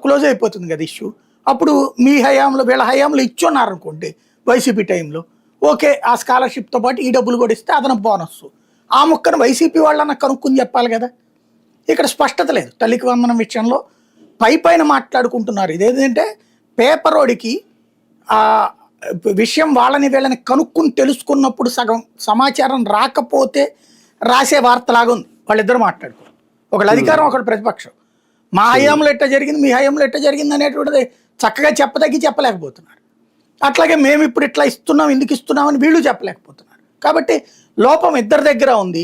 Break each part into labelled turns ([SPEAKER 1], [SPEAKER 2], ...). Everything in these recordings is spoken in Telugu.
[SPEAKER 1] క్లోజ్ అయిపోతుంది కదా ఇష్యూ. అప్పుడు మీ హయాంలో వీళ్ళ హయాంలో ఇచ్చున్నారు అనుకోండి వైసీపీ టైంలో, ఓకే ఆ స్కాలర్షిప్తో పాటు ఈ డబ్బులు కూడా ఇస్తే అదనపు బోనస్. ఆ ముక్కను వైసీపీ వాళ్ళన్న కనుక్కుని చెప్పాలి కదా. ఇక్కడ స్పష్టత లేదు తల్లికి వందనం విషయంలో. పైన మాట్లాడుకుంటున్నారు. ఇదేంటంటే పేపరోడికి ఆ విషయం వాళ్ళని వీళ్ళని కనుక్కుని తెలుసుకున్నప్పుడు సగం సమాచారం రాకపోతే రాసే వార్తలాగా ఉంది. వాళ్ళిద్దరు మాట్లాడుకోరు, ఒకళ్ళు అధికారం ఒకళ్ళు ప్రతిపక్షం. మా హయాంలో ఎట్ట జరిగింది, మీ హయాంలో ఎట్ట జరిగింది అనేటువంటిది చక్కగా చెప్పలేకపోతున్నారు. అట్లాగే మేము ఇప్పుడు ఇట్లా ఇస్తున్నాం, ఎందుకు ఇస్తున్నామని వీళ్ళు చెప్పలేకపోతున్నారు. కాబట్టి లోపం ఇద్దరి దగ్గర ఉంది.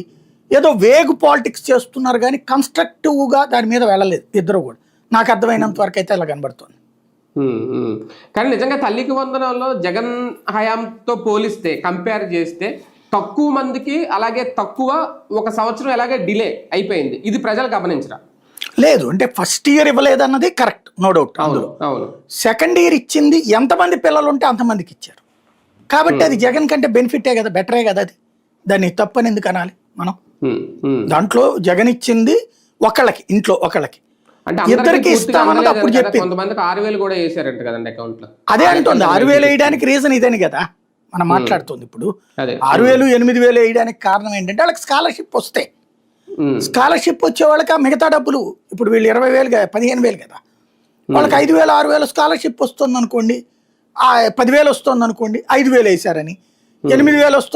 [SPEAKER 1] ఏదో వేగు పాలిటిక్స్ చేస్తున్నారు కానీ కన్స్ట్రక్టివ్గా దాని మీద వెళ్ళలేదు ఇద్దరు కూడా. నాకు అర్థమైనంత వరకు అయితే అలా కనబడుతుంది.
[SPEAKER 2] కానీ నిజంగా తల్లికి వందనంలో జగన్ హయాంతో పోలిస్తే కంపేర్ చేస్తే తక్కువ మందికి, అలాగే తక్కువ ఒక సంవత్సరం ఎలాగే డిలే అయిపోయింది. ఇది ప్రజలు గమనించరా?
[SPEAKER 1] లేదు అంటే ఫస్ట్ ఇయర్ ఇవ్వలేదన్నది కరెక్ట్, నో డౌట్.
[SPEAKER 2] అవును అవును.
[SPEAKER 1] సెకండ్ ఇయర్ ఇచ్చింది ఎంతమంది పిల్లలు ఉంటే అంతమందికి ఇచ్చారు కాబట్టి అది జగన్ కంటే బెనిఫిటే కదా, బెటరే కదా. అది దాన్ని తప్పని ఎందుకు అనాలి మనం? దాంట్లో జగన్ ఇచ్చింది ఒకళ్ళకి, ఇంట్లో ఒకళ్ళకి, ఇద్దరికి ఇస్తామన్నది అప్పుడు చెప్పింది.
[SPEAKER 2] కొంతమందికి 6,000 కూడా వేసారంట కదండి అకౌంట్ లో.
[SPEAKER 1] అదే అంటుంది 6,000 వేయడానికి రీజన్ ఇదని కదా మనం మాట్లాడుతుంది. ఇప్పుడు 6,000 8,000 వేయడానికి కారణం ఏంటంటే వాళ్ళకి స్కాలర్షిప్ వస్తే, స్కాలర్షిప్ వచ్చే వాళ్ళకి ఆ మిగతా డబ్బులు ఇప్పుడు వీళ్ళు 20,000 15,000 కదా, వాళ్ళకి 5,000 6,000 స్కాలర్షిప్ వస్తుంది అనుకోండి, 10,000 వస్తుంది అనుకోండి, 5,000 వేసారని 8,000 వస్తుంది.